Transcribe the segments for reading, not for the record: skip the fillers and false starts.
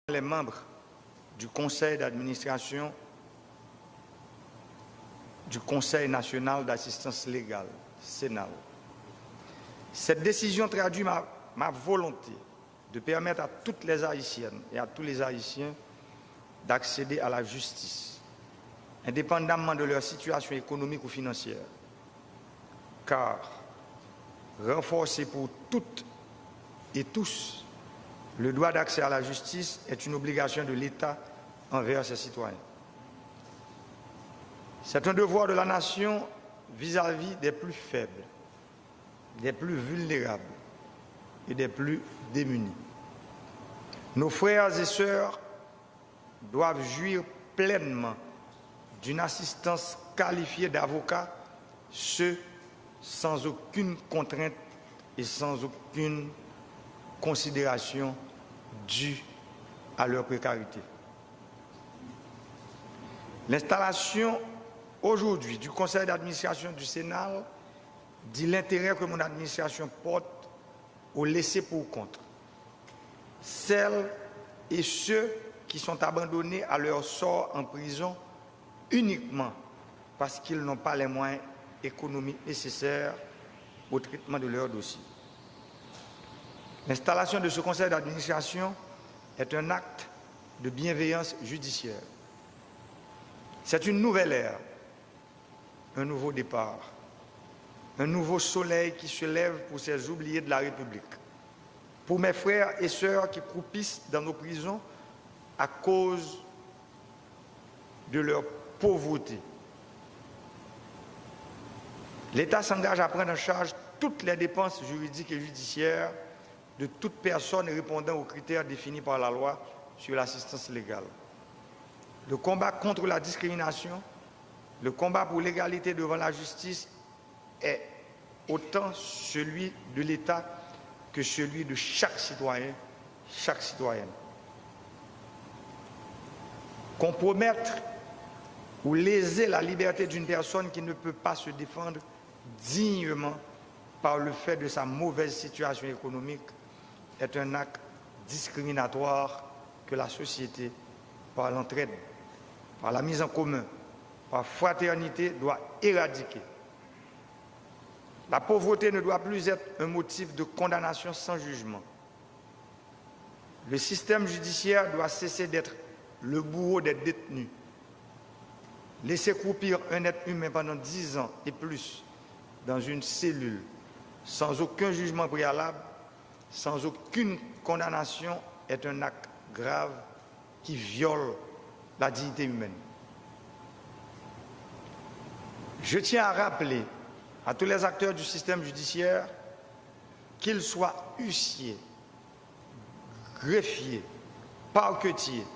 les membres du conseil d'administration du Conseil national d'assistance légale, Sénal. Cette décision traduit ma volonté de permettre à toutes les Haïtiennes et à tous les Haïtiens d'accéder à la justice, indépendamment de leur situation économique ou financière. Car renforcer pour toutes et tous le droit d'accès à la justice est une obligation de l'État envers ses citoyens. C'est un devoir de la nation vis-à-vis des plus faibles, des plus vulnérables et des plus démunis. Nos frères et sœurs doivent jouir pleinement d'une assistance qualifiée d'avocats, ce sans aucune contrainte et sans aucune considération due à leur précarité. L'installation aujourd'hui du conseil d'administration du Sénat dit l'intérêt que mon administration porte au laisser pour compte celles et ceux qui sont abandonnés à leur sort en prison uniquement parce qu'ils n'ont pas les moyens économiques nécessaires au traitement de leur dossier. L'installation de ce conseil d'administration est un acte de bienveillance judiciaire. C'est une nouvelle ère, un nouveau départ, un nouveau soleil qui se lève pour ces oubliés de la République, pour mes frères et sœurs qui croupissent dans nos prisons à cause de leur pauvreté. L'État s'engage à prendre en charge toutes les dépenses juridiques et judiciaires de toute personne répondant aux critères définis par la loi sur l'assistance légale. Le combat contre la discrimination, le combat pour l'égalité devant la justice est autant celui de l'État que celui de chaque citoyen, chaque citoyenne. Compromettre ou léser la liberté d'une personne qui ne peut pas se défendre dignement par le fait de sa mauvaise situation économique est un acte discriminatoire que la société, par l'entraide, par la mise en commun, par fraternité, doit éradiquer. La pauvreté ne doit plus être un motif de condamnation sans jugement. Le système judiciaire doit cesser d'être le bourreau des détenus. Laisser croupir un être humain pendant 10 ans et plus dans une cellule, sans aucun jugement préalable, sans aucune condamnation, est un acte grave qui viole la dignité humaine. Je tiens à rappeler à tous les acteurs du système judiciaire, qu'ils soient huissiers, greffiers, parquetiers,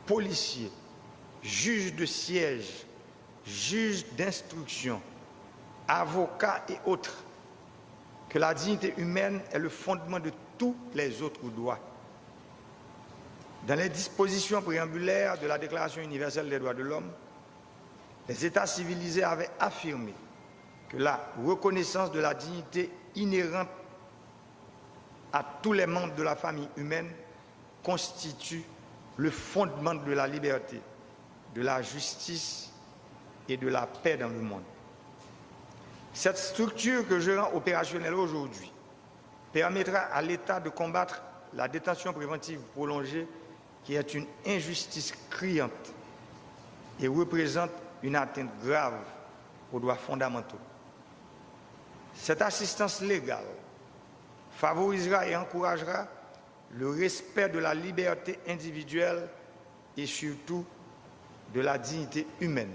policiers, juges de siège, juges d'instruction, avocats et autres, que la dignité humaine est le fondement de tous les autres droits. Dans les dispositions préambulaires de la Déclaration universelle des droits de l'homme, les États civilisés avaient affirmé que la reconnaissance de la dignité inhérente à tous les membres de la famille humaine constitue le fondement de la liberté, de la justice et de la paix dans le monde. Cette structure que je rends opérationnelle aujourd'hui permettra à l'État de combattre la détention préventive prolongée qui est une injustice criante et représente une atteinte grave aux droits fondamentaux. Cette assistance légale favorisera et encouragera le respect de la liberté individuelle et surtout de la dignité humaine.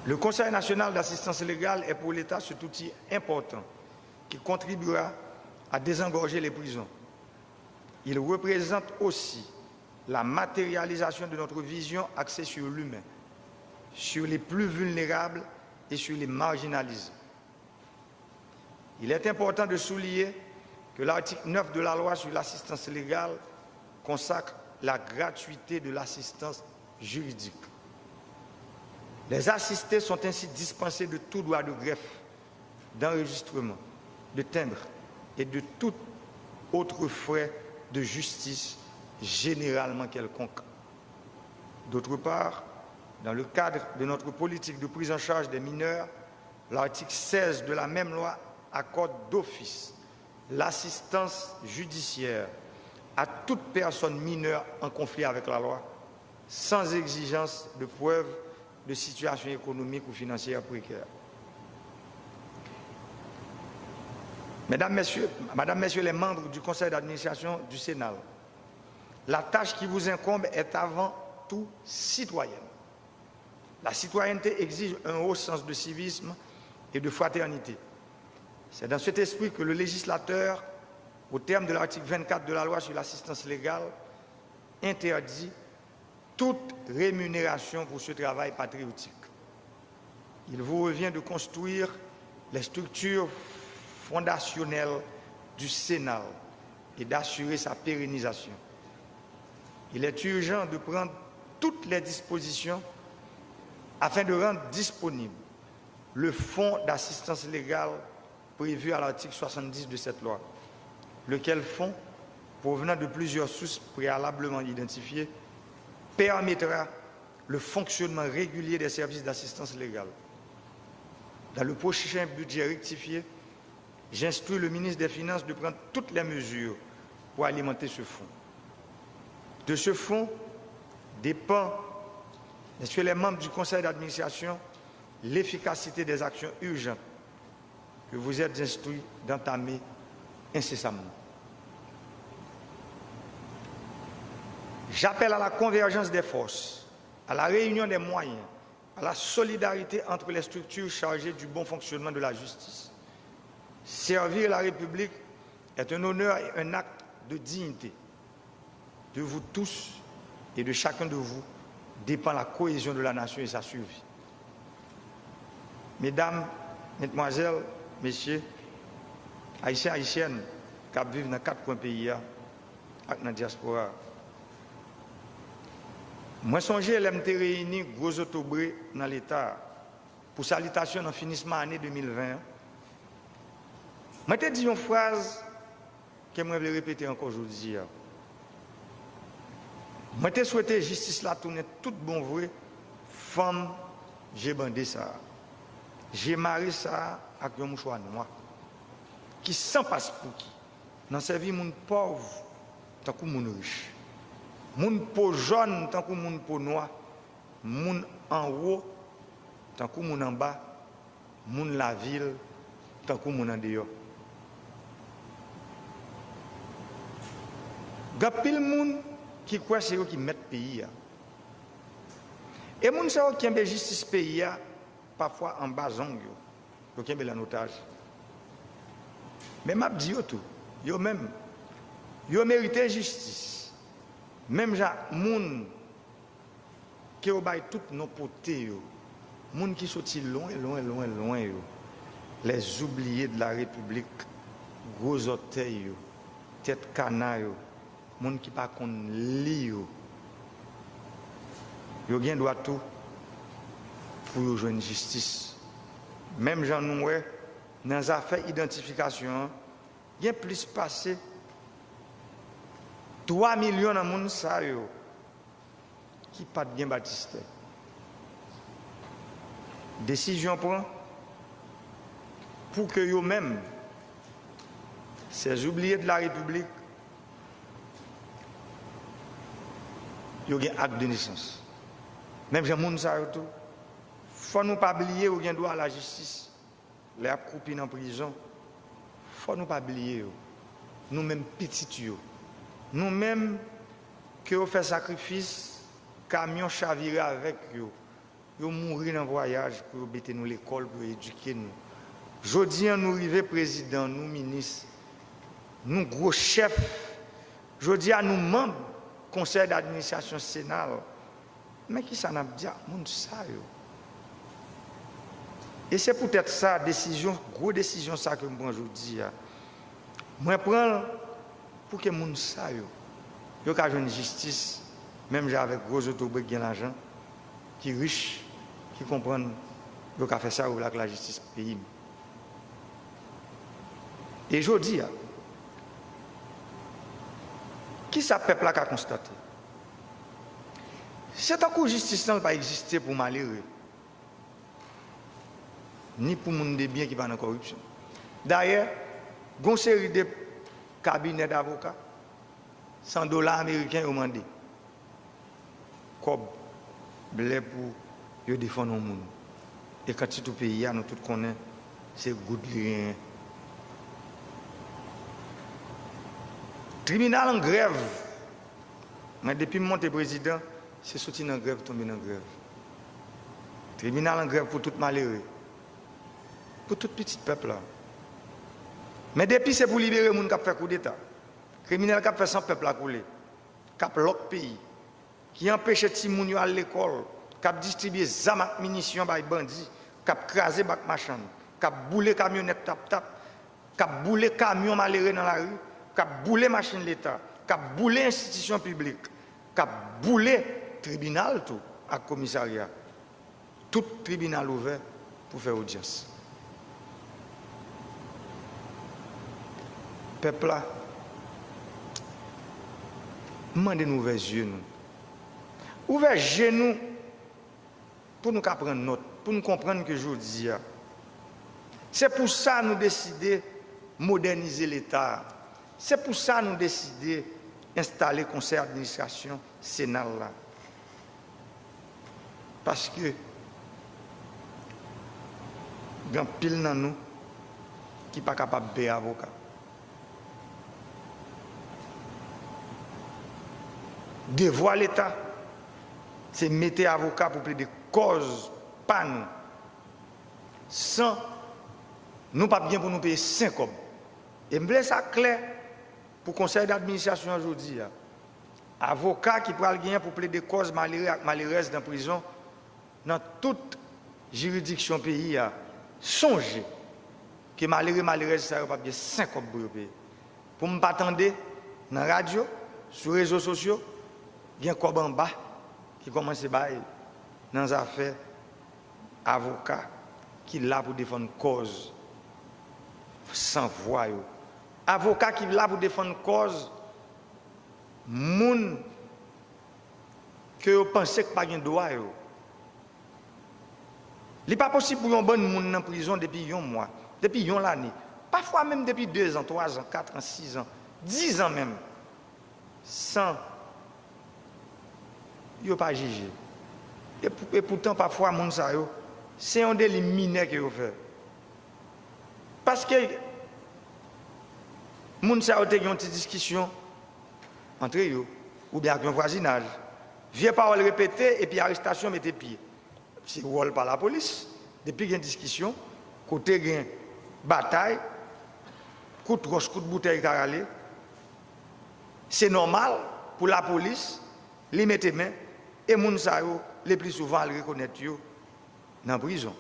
Le Conseil national d'assistance légale est pour l'État cet outil important qui contribuera à désengorger les prisons. Il représente aussi la matérialisation de notre vision axée sur l'humain, sur les plus vulnérables et sur les marginalisés. Il est important de souligner que l'article 9 de la loi sur l'assistance légale consacre la gratuité de l'assistance juridique. Les assistés sont ainsi dispensés de tout droit de greffe, d'enregistrement, de timbre et de toute autres frais de justice généralement quelconques. D'autre part, dans le cadre de notre politique de prise en charge des mineurs, l'article 16 de la même loi accorde d'office l'assistance judiciaire à toute personne mineure en conflit avec la loi, sans exigence de preuve de situation économique ou financière précaire. Mesdames, Messieurs les membres du conseil d'administration du Sénat, la tâche qui vous incombe est avant tout citoyenne. La citoyenneté exige un haut sens de civisme et de fraternité. C'est dans cet esprit que le législateur, au terme de l'article 24 de la loi sur l'assistance légale, interdit toute rémunération pour ce travail patriotique. Il vous revient de construire les structures fondationnelles du Sénat et d'assurer sa pérennisation. Il est urgent de prendre toutes les dispositions afin de rendre disponible le fonds d'assistance légale prévu à l'article 70 de cette loi, lequel fonds, provenant de plusieurs sources préalablement identifiées, permettra le fonctionnement régulier des services d'assistance légale. Dans le prochain budget rectifié, j'instruis le ministre des Finances de prendre toutes les mesures pour alimenter ce fonds. De ce fonds dépend, messieurs les membres du conseil d'administration, l'efficacité des actions urgentes que vous êtes instruits d'entamer incessamment. J'appelle à la convergence des forces, à la réunion des moyens, à la solidarité entre les structures chargées du bon fonctionnement de la justice. Servir la République est un honneur et un acte de dignité. De vous tous et de chacun de vous dépend la cohésion de la nation et sa survie. Mesdames, Mesdemoiselles, Messieurs, Haïtiens, Haïtiennes, qui vivent dans 4 coins pays et dans la diaspora. Moi, songez à m'être réuni gros autobré dans l'État pour salutation dans le finissement de l'année 2020. Moi, j'ai dit une phrase que je vais répéter encore aujourd'hui. Moi, j'ai souhaité justice la tourner toute bon vrai. Femme, j'ai bandé ça. J'ai marié ça avec un mouchoir noir. Qui sans passe pour qui. Dans sa vie, mon pauvre, tant que mon riche. Moun peau jaune tant que moun peau noire, moun en haut tant que moun en bas, moun la ville tant que moun en dehors. Gapil moun qui croit c'est eux qui mettent pays. Et moun ça qui aime justice pays parfois en bas zong yo qui aime en otage. Mais m'a dit tout, yo même yo mérité justice. Même les gens qui ont toutes nos potés, les gens qui sont loin, les oubliés de la République, gros orteils, tête canaille, les gens qui ne sont pas lire, ils ont droit tout pour jouer une justice. Même gens nous, dans les affaires d'identification, il y a plus passé. 3 millions de gens qui pas bien baptisé. Décision prend pour que eux-mêmes, ces oubliés de la République, ils aient un acte de naissance. Même si les gens il faut nous pas oublier qu'ils ont droit à la justice. Les accroupis en prison, il faut nous pas oublier nous-mêmes petits. Nous-mêmes, qui avons fait sacrifice, camion chaviré avec eux, nous mourir dans le voyage pour mettre nous l'école, pour éduquer nous. Aujourd'hui, nous arrivons président, nous ministres, nous gros chefs, aujourd'hui, nous membres du conseil d'administration Sénat. Mais qui ça n'a pas dit, moun ça yo. Et c'est peut-être ça, grosse décision ça que je prends aujourd'hui. Moi, je prends pour que les gens sachent, ils ont une justice, même avec gros autobus qui ont l'argent, qui sont riches, qui comprennent, ils ont fait ça avec la justice pays. Et je dis, Qui ça peuple là qui a constaté? C'est un coup justice n'a pas existé pour malheureux, ni pour monde de bien qui va dans la corruption. D'ailleurs, il y a une série de cabinets d'avocats, $100 américains ont demandé. Comme blé pour défendre le monde. Et quand tout pays, nous tous connaissons, c'est good rien. Tribunal en grève. Mais depuis mon président, c'est sorti dans grève, tombé dans grève. Tribunal en grève pour tout malheureux. Pour tout petit peuple là. Mais depuis c'est pour libérer les gens qui ont fait coup d'État. Criminels qui ont fait sans peuple à couler. Qui ont l'autre pays. Qui empêche les gens à l'école. Qui ont distribué des armes et munitions par les bandits. Qui ont crasé les machins. Qui ont boulé les camionnettes tap-tap. Qui ont boulé les camions malheureux dans la rue. Qui ont boulé les machines de l'État. Qui ont boulé les institutions publiques. Qui ont boulé le tribunal tout, à commissariat. Tout tribunal ouvert pour faire audience. Peuple là, demandez-nous ouvrir les yeux. Ouvrir les genoux pour nous prendre note, pour nous comprendre que je dis. C'est pour ça que nous décidons de moderniser l'État. C'est pour ça que nous décidons d'installer le conseil d'administration Sénat là. Parce que il y a un pile dans nous qui n'est pas capable de faire avocat. Devoir l'État, c'est mettre avocat pour plaider cause, pas nous. Sans, nous pas bien pour nous payer 5 hommes. Et je veux ça clair pour le conseil d'administration aujourd'hui. Avocat qui pourra gagner pour plaider cause malheureuse dans la prison, dans toute juridiction pays, songez que malheureuse, ça va pas bien 5 hommes pour payer. Pour ne pas attendre dans la radio, sur les réseaux sociaux, il y a un corps en bas qui commence à bailler dans les affaires avocat qui est là pour défendre une cause sans voix. Avocat qui est là pour défendre une cause, moun que vous pensez que pas de droit. Il n'est pas possible pour un bon monde en prison depuis un mois, depuis une année, parfois même depuis 2 ans, 3 ans, 4 ans, 6 ans, 10 ans même, sans ils ne pas jugé. Et pourtant, parfois, c'est un délit mineur que vous faites. Parce que les gens ont une petite discussion entre eux, ou bien avec un voisinage. Vieux paroles répétées et puis arrestation mettez pied. C'est rôle par la police. Depuis qu'il y a une discussion, côté il y a une bataille, coup de roche, coup de bouteille carralé. C'est normal pour la police, les mettre main. Et les gens, les plus souvent, les reconnaître dans la prison.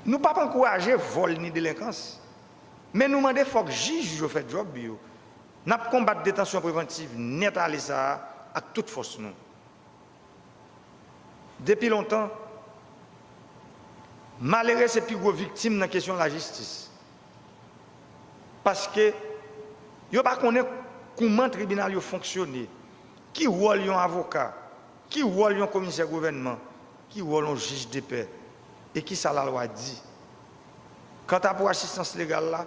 Nous ne pouvons pas encourager vol ni délinquance. Mais nous demandons qu'il faut que le juge fasse le job. Nous avons combattu la détention préventive net à ça avec toute force. Nous. Depuis longtemps, malheureux, c'est plus gros victime dans la question de la justice. Parce que ils ne connaissent pas comment le tribunal fonctionne. Qui rôle un avocat, qui rôle un commissaire gouvernement, qui rôle un juge de paix, et qui ça la loi dit. Quant à pour assistance légale là,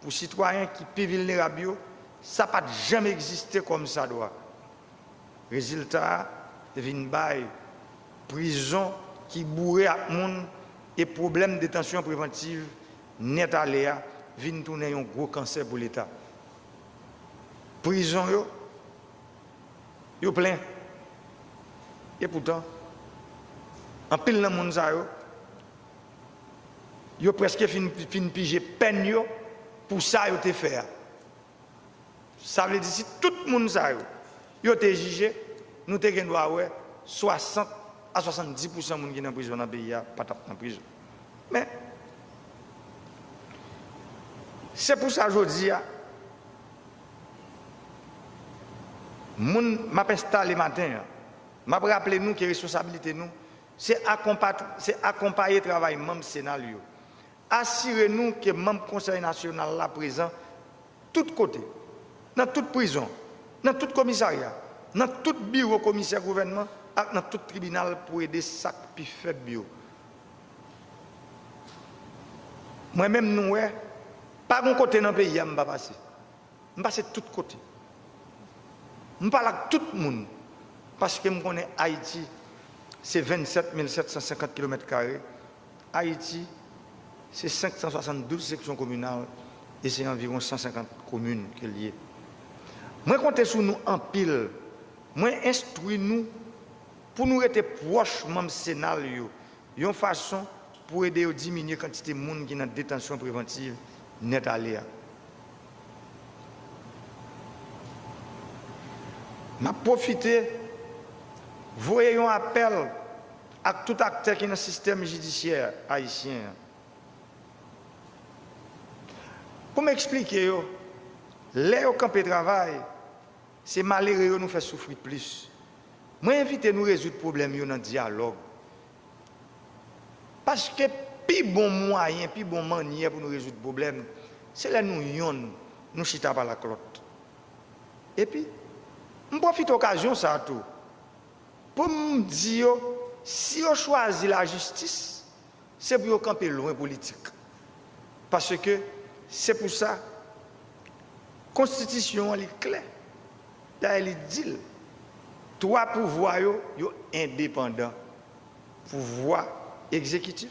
pour citoyens qui peuvent vulnérables, ça n'a pas jamais existé comme ça doit. Résultat, il y a une prison qui bourré à monde et problème de détention préventive net à l'air, vient tourner un gros cancer pour l'État. Prison yo plein. Et pourtant, en pile dans le monde, yo presque fin piger peine yo pour ça yo te faire. Ça veut dire si tout le monde yo te jugé, nous te gen 60 à 70% de gens qui sont en prison dans le pays pas en prison. Mais c'est pour ça aujourd'hui m'a installé le matin, m'a rappelé nous que la responsabilité nous, c'est accompagner le travail même Sénat. Assurez-nous que le membre Conseil national là présent tous côtés, dans toute prison, dans tout commissariat, dans tout bureau commissaire gouvernement, dans tout tribunal pour aider chaque plus faible bio. Moi-même, nous, pas mon côté dans le pays, je ne vais pas passer. Je vais passer de tous côtés. Je parle avec tout le monde. Parce que je connais Haïti, c'est 27 750 km². Haïti, c'est 572 sections communales et c'est environ 150 communes qui sont liées. Moi, compte sur nous en pile. Moi, instruis nous pour nous être proches même scénario. Une façon pour aider à diminuer la quantité de monde qui est en détention préventive net à l'air. Je profite, voyons un appel à tout acteur qui est dans le système judiciaire haïtien. Pour m'expliquer, les campés de travail, c'est malheureux qui nous fait souffrir plus. Moi, invite nous à résoudre le problème dans le dialogue. Parce que plus bon moyen, plus bon manière pour nous résoudre le problème, c'est là nous chita par la clotte. Et puis, je profite de l'occasion ça tout pour me dire, si on choisit la justice, c'est pour camper loin politique. Parce que c'est pour ça, la Constitution est claire. Elle dit, trois pouvoirs sont indépendants. Pouvoir exécutif,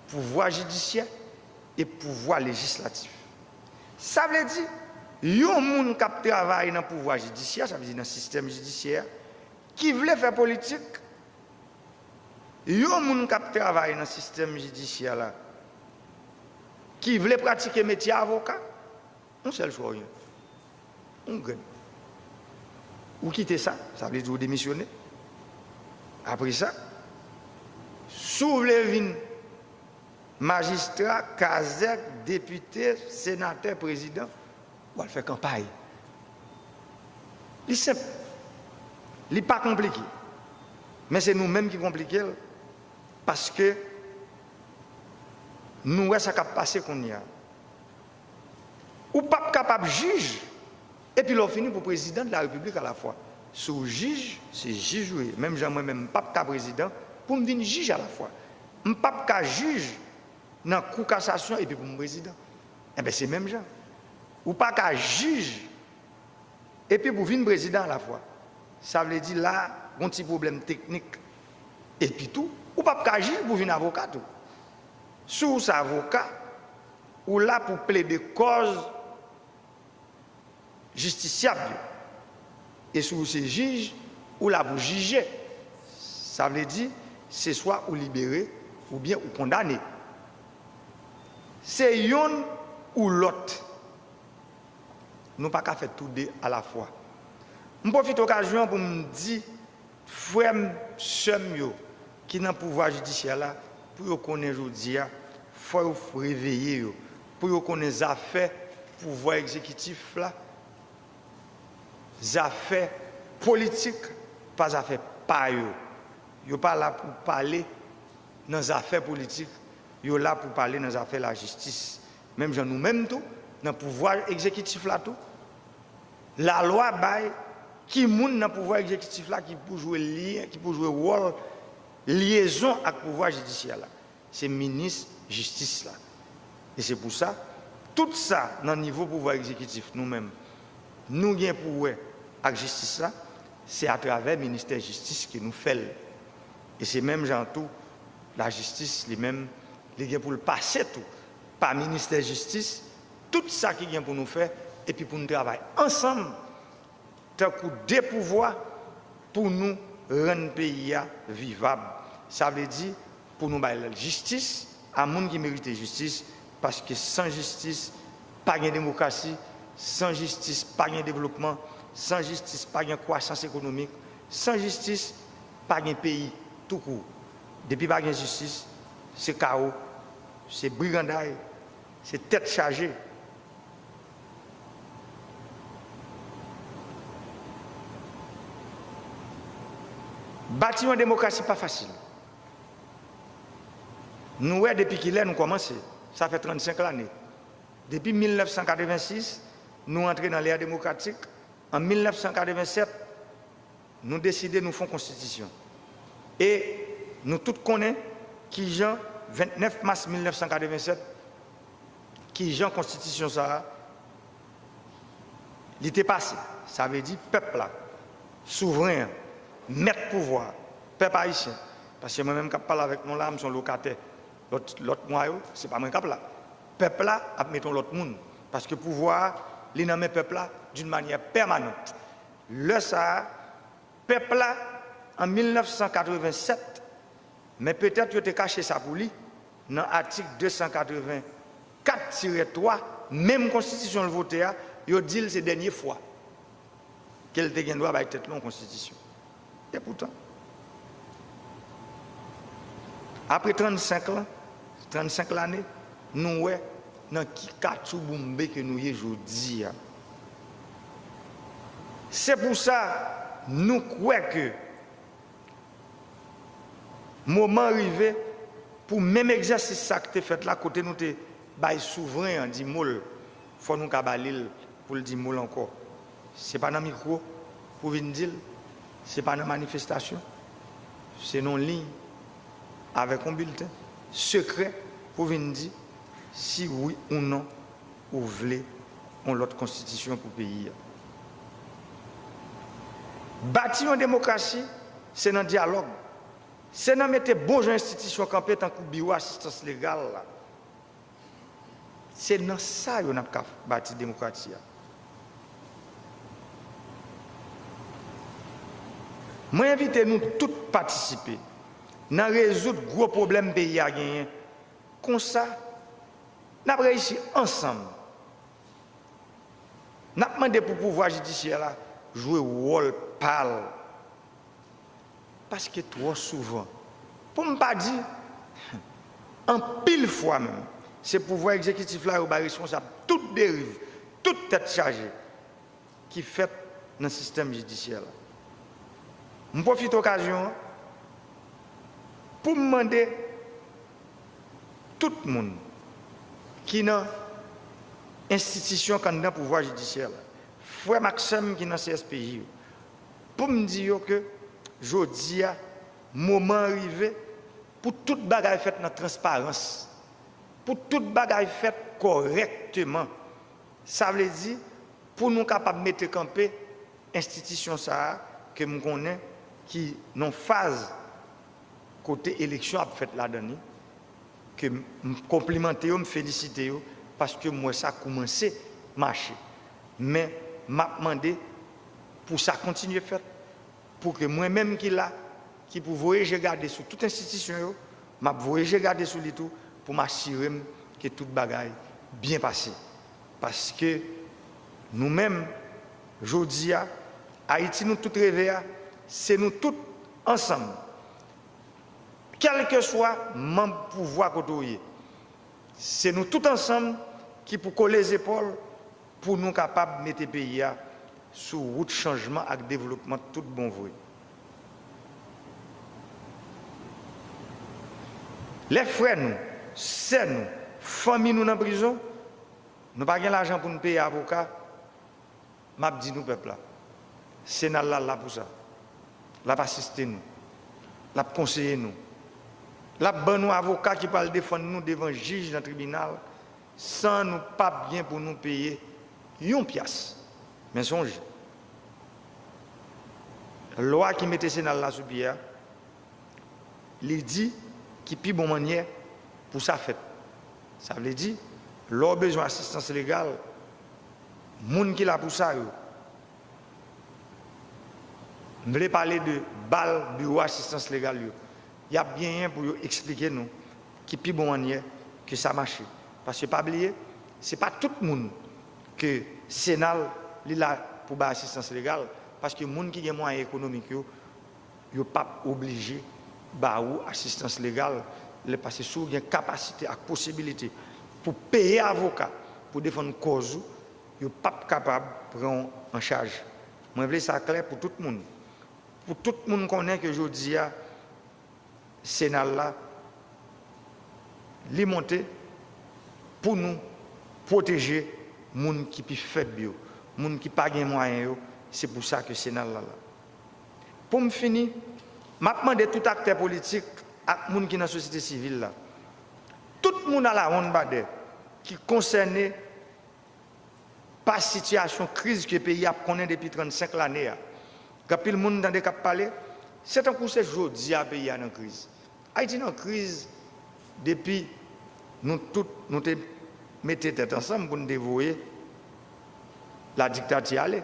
pouvoir judiciaire et pouvoir législatif. Ça veut dire, il y a des gens qui travaillent dans le pouvoir judiciaire, ça veut dire dans le système judiciaire, qui veulent faire politique. Il y a des gens qui travaillent dans le système judiciaire, là, qui veulent pratiquer le métier d'avocat. On seul choix. On gagne. Ou quitter ça, ça veut dire vous démissionner. Après ça, soulevez magistrat, casec, député, sénateur, président, on va faire campagne. C'est simple. Ce n'est pas compliqué. Mais c'est nous-mêmes qui compliquons parce que nous, ça qui passé qu'on y a. Ou pas capable de juger, et puis l'on finit pour président de la République à la fois. Sous juge, c'est juge, même moi-même, pas capable président, pour me dire juge à la fois. Je ne suis pas capable juge dans la cour de cassation et puis pour mon président. Eh bien, c'est même genre. Ou pas capable juge et puis pour venir président à la fois. Ça veut dire là, un petit problème technique. Et puis tout, ou pas capable juge pour venir avocat tout. Sous cet avocat, ou là pour plaider cause justiciable. Et sous ces juges, ou là pour juger. Ça veut dire, c'est soit ou libéré, ou bien ou condamné. C'est une ou l'autre. Nous ne pouvons pas faire tout deux à la fois. Je profite de l'occasion pour me dire, frères, sœurs, qui sont dans le pouvoir judiciaire, là, pour connaître aujourd'hui, il faut réveiller, pour connaître les affaires, le pouvoir exécutif, là, les affaires politiques, pas les affaires pas eux. Ils ne sont pas là pour parler dans les affaires politiques, ils sont là pour parler dans les affaires de la justice. Même nous-mêmes, tout, dans le pouvoir exécutif, là, tout, la loi baille qui moun dans le pouvoir exécutif là qui peut jouer lien, qui peut jouer rôle liaison avec le pouvoir judiciaire là. C'est ministre justice là. Et c'est pour ça tout ça dans le niveau pouvoir exécutif nous-mêmes nous gain pour avec justice là, c'est à travers le ministère de justice que nous faisons. Et c'est même genre tout la justice les mêmes les gain pour le passer tout par ministère de justice tout ça qui vient pour nous faire et puis pour nous travailler ensemble tant que des pouvoirs pour nous rendre le pays vivable. Ça veut dire pour nous donner la justice à monde qui mérite justice parce que sans justice, pas de démocratie, sans justice, pas de développement, sans justice, pas de croissance économique, sans justice, pas de pays tout court. Depuis pas de justice, c'est chaos, c'est brigandaille, c'est tête chargée. Bâtir une démocratie pas facile. Nous, depuis qu'il est, nous commençons. Ça fait 35 années. Depuis 1986, nous entrons dans l'ère démocratique, en 1987, nous décidons de nous faire une constitution. Et nous tous connaissons qui Jean, 29 mars 1987, qui Jean constitution ça, il était passé. Ça veut dire peuple là, souverain, maître pouvoir, peuple haïtien. Parce que moi-même, quand je parle avec nous là, je suis locataire. L'autre moi, ce n'est pas moi qui là. Peuple là, mettons l'autre monde. Parce que pouvoir, il nomme le peuple là d'une manière permanente. Le ça, peuple là, en 1987, mais peut-être que tu as caché ça pour lui, dans l'article 284-3, même constitution le voté, il dit que c'est la dernière fois qu'elle a droit à être en constitution. Et pourtant, après 35 ans, 35 années, nous sommes dans qui Katouboumbe que nous sommes aujourd'hui. C'est pour ça que nous croyons que le moment arrivé pour même exercice ça que tu fait là, côté nous te bail souverain en dit moule, faut nous cabalil pour le dire moule encore. C'est pas dans micro pour venir dire, c'est pas dans manifestation, c'est non ligne avec un bulletin secret pour venir dire si oui ou non ou voulez on l'autre constitution pour le pays. Bâtir une démocratie, c'est dans le dialogue. C'est dans mettre bonnes institutions campées tant que bureau assistance légale. C'est dans ça qu'on a bâti la démocratie. Moi, j'invite nous tous à participer dans résoudre gros problèmes pays à gagner. Comme ça, nous avons réussi ensemble. Nous avons demandé pour le pouvoir judiciaire là, jouer un rôle pâle. Parce que trop souvent, pour ne pas dire, en pile fois même, c'est le pouvoir exécutif là qui est responsable de toute dérive, toute tête chargée qui fait dans le système judiciaire. Je profite de l'occasion pour demander tout le monde qui est dans l'institution candidat pouvoir judiciaire, frère Maxime qui est dans le CSPJ, pour me dire que je dis à moment arrivé pour toute bagaille faite dans la transparence, pour toute bagaille faite correctement. Ça veut dire pour nous capables de mettre camper institution ça que nous connaissons qui non phase côté élection a fait la dernière que me complimenter me féliciter parce que moi ça a commencé à marcher mais m'a demandé pour ça continuer à faire pour que moi-même qui là qui pour voyager garder sur toute institution m'a voyager garder sur les tout pour m'assurer que toute bagaille bien passé parce que nous-mêmes aujourd'hui Haïti nous tout rêver c'est nous tous ensemble quel que soit mon pouvoir côté c'est nous tous ensemble qui pour coller les épaules pour nous capables de mettre le pays sur route changement et développement tout bon vrai. Les frères nous, c'est nous, famille nous dans la prison, nous n'avons pas l'argent pour nous payer avocat, m'a dit nous peuple là. C'est là pour ça. Là pour assister nous. Là pour conseiller nous. Là pour nous avocat qui parle défendre nous devant le juge dans le tribunal sans nous pas bien pour nous payer une pièce. Mais songez. La loi qui mettait Sénat là sous pied, il dit qu'il y a une bonne manière pour ça fait. Ça veut dire, l'on a besoin d'assistance légale, les gens qui là pour ça, je voulais parler de BAL, bureau assistance légale. Il y a bien pour expliquer nous qui est une bonne manière que ça marche. Parce que pas oublier, ce n'est pas tout le monde que Sénat est là pour l'assistance légale. Parce que les gens qui ont des moyens économiques, ils ne sont pas obligés d'avoir assistance légale. Parce que si ils ont une capacité et possibilité pour payer un avocat pour défendre une cause, ils ne sont pas capables de prendre en charge. Je veux ça clair pour tout le monde. Pour tout le monde connaît que je dis à Sénat là, les monter pour nous protéger moun qui plus faible yo, moun qui pas gen moyen yo, c'est pour ça que Sénat là. Pour me finir, m'a demandé tout acteur politique ak moun qui dans société civile là. Tout le monde à la ronde bade qui concerné par situation crise que le pays a connaît depuis 35 l'année. Quand le monde dans des cap parler, c'est un coup c'est jodi à pays en crise. Haïti en crise depuis nous tous nous mettons tête ensemble pour nous dévouer la dictature aller.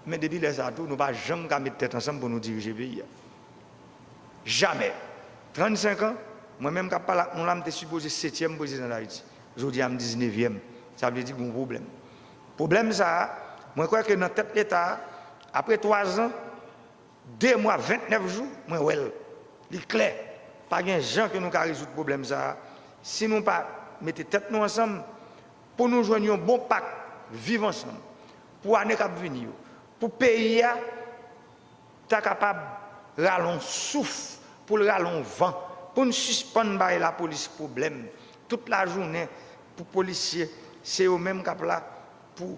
Mais depuis les atouts, nous pas jamais mettre tête ensemble pour nous diriger le pays. Jamais. 35 ans, moi-même, nous l'avons supposé 7e président d'Haïti. Aujourd'hui, je suis 19e. Ça veut dire qu'il y a un problème. Le problème, ça, moi, je crois que dans tête de l'État, après 3 ans, 2 mois, 29 jours, moi, ouais, il est clair. Pas de gens que nous avons résoudre le problème, ça. Si nous ne mettons tête nous ensemble, pour nous joindre un bon pacte, vivre ensemble, pour l'année qui va venir, pour le pays, tu es capable de râler souffle, pour le râler vent, pour nous suspendre la police problème. Toute la journée, pour les policiers, c'est eux mêmes qui sont là pour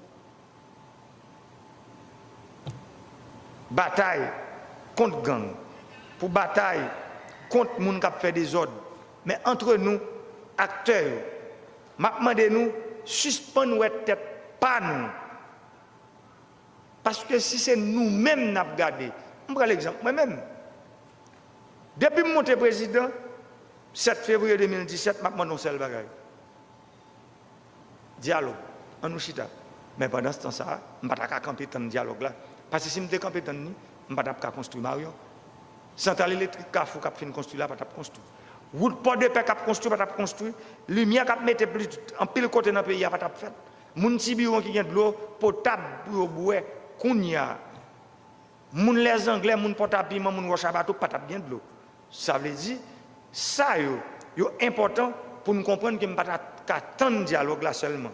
bataille contre gang, pour bataille contre les gens qui font des ordres. Mais entre nous, acteurs, maintenant nous, suspendre notre tête, pas nous. Parce que si c'est nous-mêmes qui avons regardé, je prends l'exemple, moi-même. Depuis que je suis président, 7 février 2017, je suis un seul bagage. Dialogue, en nous chita. Mais pendant ce temps-là, je ne peux pas camper dans le dialogue là. Parce que si je suis campé dans le dialogue, je ne peux pas construire Marion. Centrale électrique, Carrefour, qui a fait construire là, je ne peux pas construire. Route port de paix, qui a construit, je ne peux pas construire. Lumière, qui a mis plus en pile côté dans le pays, je ne peux pas faire. Moun Tibiron qui a de l'eau potable pour boire, kounya. Moun les Anglais, moun potable piment, moun roche à bateau, pas bien de l'eau. Ça veut dire, ça est important pour nous comprendre que nous ne pouvons pas attendre le dialogue là seulement.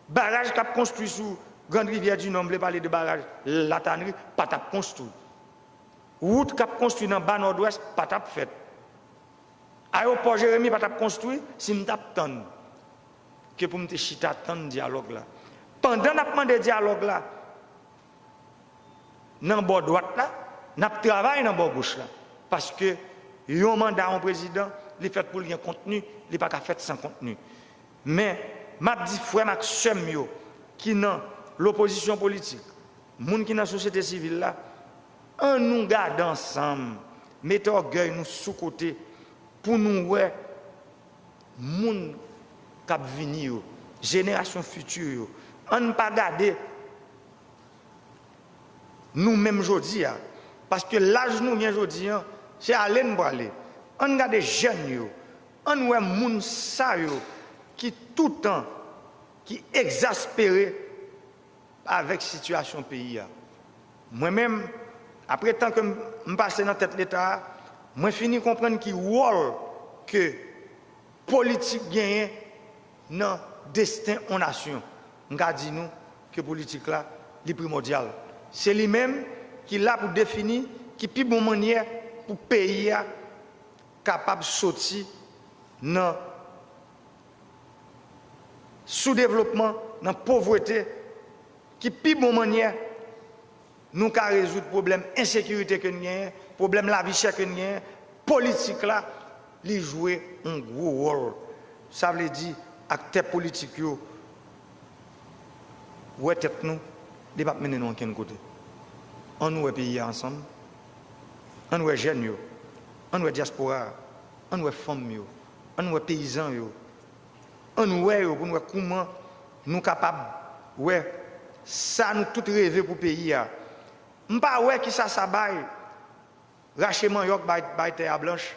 Barrage qui a construit sous Grande Rivière du Nord, parler de barrage, la tannerie, pas construit. Route qui a construit dans le bas nord-ouest, pas fait. Aéroport Jérémy, pas construit, si nous attendons que pour nous chita attendre le dialogue là. Pendant que nous demandé le dialogue là, dans le bord droite là, nous travaillons dans le bord gauche là. Parce que un mandat en président, il est fait pour le contenu, il n'est pas fait sans contenu. Mais, je dis frère Maxime qui dans l'opposition politique, les gens qui dans la société civile là, on nous garde ensemble, mettez orgueil nous sous côté pour nous voir les gens qui vont venir, génération future, on ne pas garder nous-mêmes aujourd'hui. Parce que l'âge nous vient aujourd'hui, c'est aller nous aller. On regarde des jeunes, on voit des gens qui tout le temps, qui exaspérés avec la situation du pays. Moi-même, après tant que je passe dans la tête de l'État, je finis de comprendre qui rôle que politique gagne dans le destin en nation. Je dis nous que la politique là, est primordial. C'est lui-même qui est là pour définir qui est la plus bonne manière pour le pays capable de sortir dans le sous-développement, dans la pauvreté, qui est la plus bonne manière nous avons résoudre le problème d'insécurité que nous avons, le problème de la vie chère que nous avons, politique là, il joue un gros rôle. Ça veut dire, acteurs politiques, où est nous, ne pas mener nous à aucun côté. On nous est pays ensemble, on nous est jeunes, on nous est diaspora, on nous est femmes, on nous est paysans, on nous est pour nous comment nous sommes capables, ouais, ça nous tout rêver pour le pays. Je ne sais pas qui ça baille, rachement yok baille terre blanche,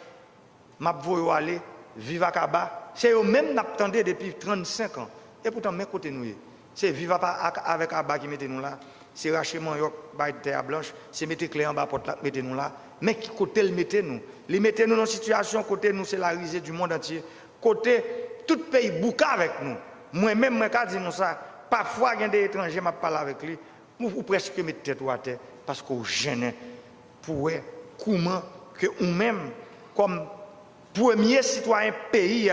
m'a voulu aller, vivre à Kaba. C'est eux-mêmes qui attendent depuis 35 ans. Et pourtant, mes côtés nous, c'est vivre avec Kaba qui mettez nous là. C'est rachement yok baille terre blanche, c'est mettre clé en bas porte là, mettez nous là. Mais qui côté le mettez nous? Les mettez nous dans une situation, côté nous, c'est la risée du monde entier. Côté, tout pays bouca avec nous. Moi-même, je dis nous ça. Parfois, il y a des étrangers qui parlent avec lui, ou presque mettre tête à terre, parce qu'on gêne pour comment que nous-mêmes, comme premier citoyen pays,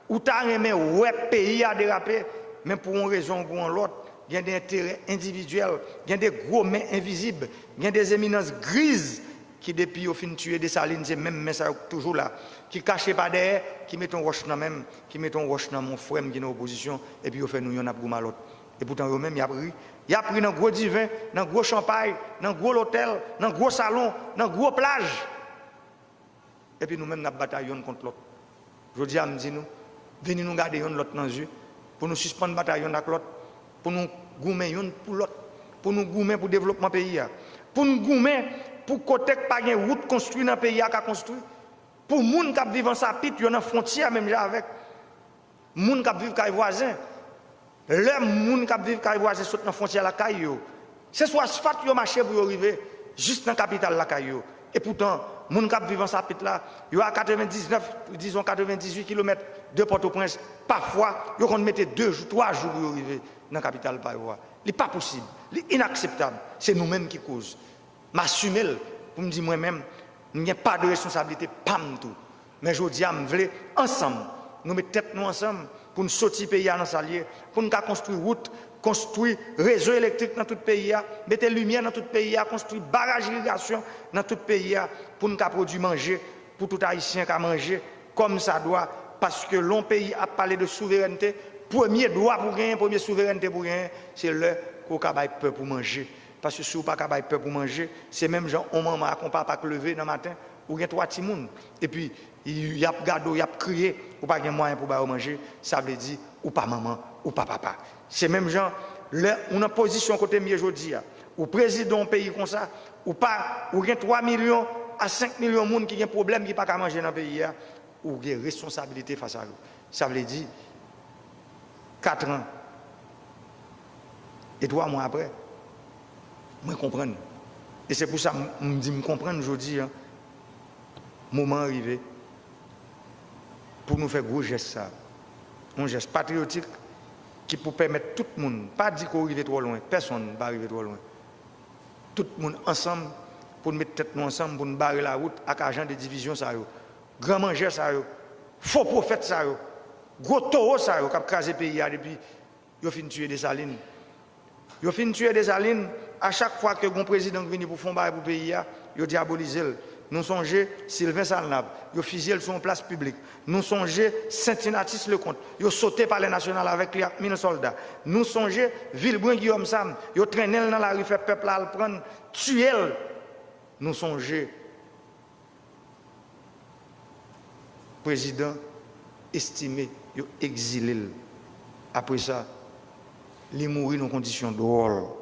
ou t'as aimé ouais pays a dérapé, mais pour une raison ou pour une autre, il y a des intérêts individuels, il y a des gros mains invisibles, il y a des éminences grises qui, depuis au fin de tuer des salines, c'est même mais ça toujours là, qui cachent pas derrière, qui mettent un roche dans même, qui mettent un roche dans mon frère qui est en opposition, et puis au fait nous, il y en a pour l'autre. Et pourtant, eux-mêmes, il a pris dans gros divin, dans gros champagne, dans gros hôtel, dans gros salon, dans gros plage. Et puis nous-mêmes, nous bataillons contre l'autre. Je dis à me dire, venez nous garder l'autre dans les yeux, pour nous suspendre la bataille avec l'autre, pour nous goumer pour l'autre, pour nous goumer pour le développement du pays, pour nous goumer pour côté pas une route construite dans le pays à construire, pour les gens qui vivent en sapit, il y a une frontière même avec, les gens qui vivent avec voisins. Les gens qui vivent avec voisins sont dans la frontière de la Caillou. C'est soit asphalte qui marché pour arriver juste dans la capitale de la Caillou. Et pourtant, les gens qui vivent en sapit là, il y a 99, disons 98 km de Port-au-Prince. Parfois, ils vont mettre 2 jours, 3 jours pour arriver dans la capitale de Païwa. Ce n'est pas possible, c'est inacceptable. C'est nous-mêmes qui causons. M'assumer pour me dire moi-même, il n'y a pas de responsabilité, pas tout. Mais je dis, je veux ensemble, nous mettons tête nous ensemble pour nous sortir pays dans salier, pour nous construire route, construire réseau électrique dans tout le pays, mettre lumière dans tout le pays, construire barrage d'irrigation dans tout le pays, pour nous produire manger, pour tout Haïtien qui a mangé comme ça doit, parce que l'on pays a parlé de souveraineté, premier droit pour gagner, première souveraineté pour gagner, c'est le qu'on a peur pour manger. Parce que si vous n'avez pas peur pour manger, c'est même genre, on maman qu'on pas lever dans le matin, ou il y a 3 petits mouns. Et puis, il y a gado, il y a crié, ou pas de moyen pour manger, ça veut dire, ou pas maman, ou pas papa. C'est même genre, on a position côté mieux aujourd'hui, ou président d'un pays comme ça, ou pas, ou il y a 3 millions à 5 millions de monde qui ont un problème, qui n'ont pas manger dans le pays, ou il y a responsabilité face à eux. Ça veut dire, 4 ans, et 3 mois après, je comprends. Et c'est pour ça que je me dis, je comprends aujourd'hui, moment arrivé, pour nous faire gros geste ça. Un geste patriotique qui peut permettre tout le monde, pas dire qu'on arrive trop loin, personne ne va arriver trop loin. Tout le monde ensemble, pour nous mettre tête nous ensemble, pour nous barrer la route avec agent de division, ça, grand manger, ça, faux prophète, ça, gros taureau, ça, qui a crasé le pays depuis, il a fini de tuer des salines. Il a fini de tuer des salines. À chaque fois que le président vient pour faire pour le pays, il a diabolisé. Nous songeons Sylvain Salnab, il a fusillé sur une place publique. Nous songeons Saint-Inatis Lecomte, il a sauté par les nationales avec 1000 soldats. Nous songeons Villebrun Guillaume Sam, il a traîné dans la rue, fait peuple à le prendre, tuer. Nous songeons président estimé, il a exilé. Après ça, il est mort dans conditions dehors.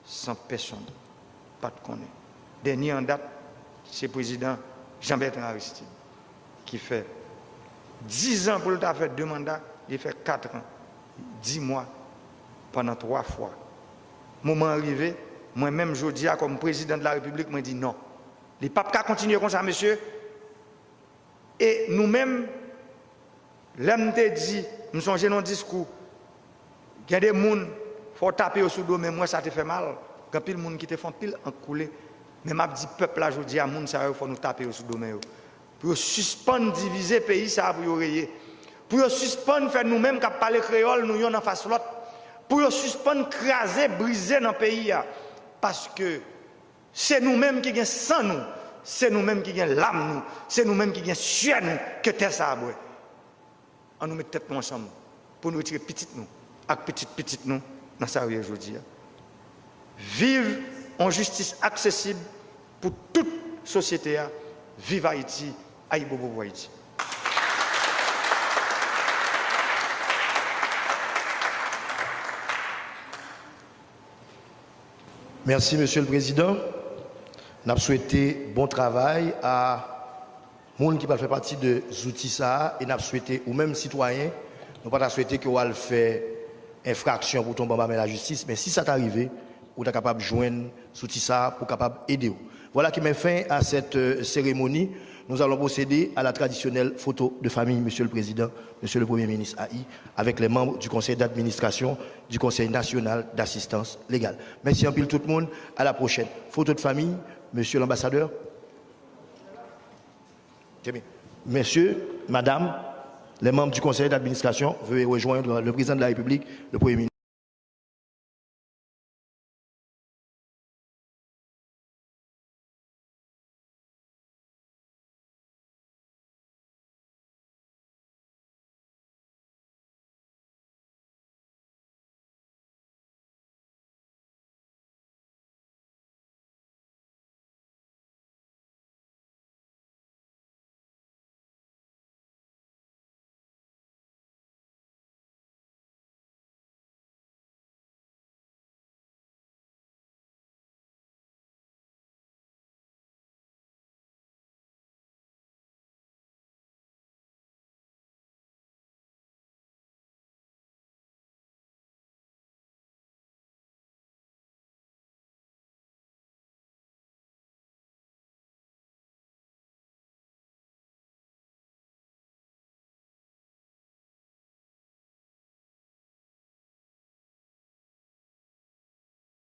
Sans personne, pas de connaître. Dernier en date, c'est le président Jean-Bertrand Aristide, qui fait 10 ans pour le faire 2 mandats, il fait 4 ans, 10 mois, pendant 3 fois. Moment arrivé, moi-même, je dis comme président de la République, je dis non. Les papes qui continuent comme ça, monsieur. Et nous-mêmes, l'homme te dit, nous sommes dans un discours, il y a des gens il faut taper au sous-dos, mais moi ça te fait mal. Quand pile monde qui te font pile en couler. Mais m'a dit peuple là, je dis à monde ça il faut nous taper au sous-dos. Pour suspendre, diviser le pays, ça pour rayer. Pour suspendre, faire nous-mêmes qui parlent créole, nous y en face l'autre. Pour suspendre, craser, briser dans le pays. Parce que c'est nous-mêmes qui gagnons sang nous. C'est nous-mêmes qui gagnons l'âme nous. C'est nous-mêmes qui gagnons sueur nous. Que t'es ça à boire. On nous met tête nous ensemble. Pour nous retirer petite nous. Avec petite nous. Dans ça aujourd'hui. Vive en justice accessible pour toute société. Vive Haïti, Aïbobo Haïti. Merci, Monsieur le Président. Nous avons souhaité bon travail à monde qui va faire partie de Zoutissa et nous avons souhaité, ou même citoyens, nous n'avons pas souhaité que vous fait infraction pour tomber en la justice, mais si ça t'arrive, vous êtes capable de joindre Zoutissa pour capable aider. Voilà qui met fin à cette cérémonie. Nous allons procéder à la traditionnelle photo de famille, Monsieur le Président, Monsieur le Premier ministre AI, avec les membres du Conseil d'administration du Conseil national d'assistance légale. Merci en pile tout le monde. À la prochaine. Photo de famille, Monsieur l'ambassadeur. Monsieur, Madame, les membres du conseil d'administration veuillent rejoindre le président de la République, le Premier ministre.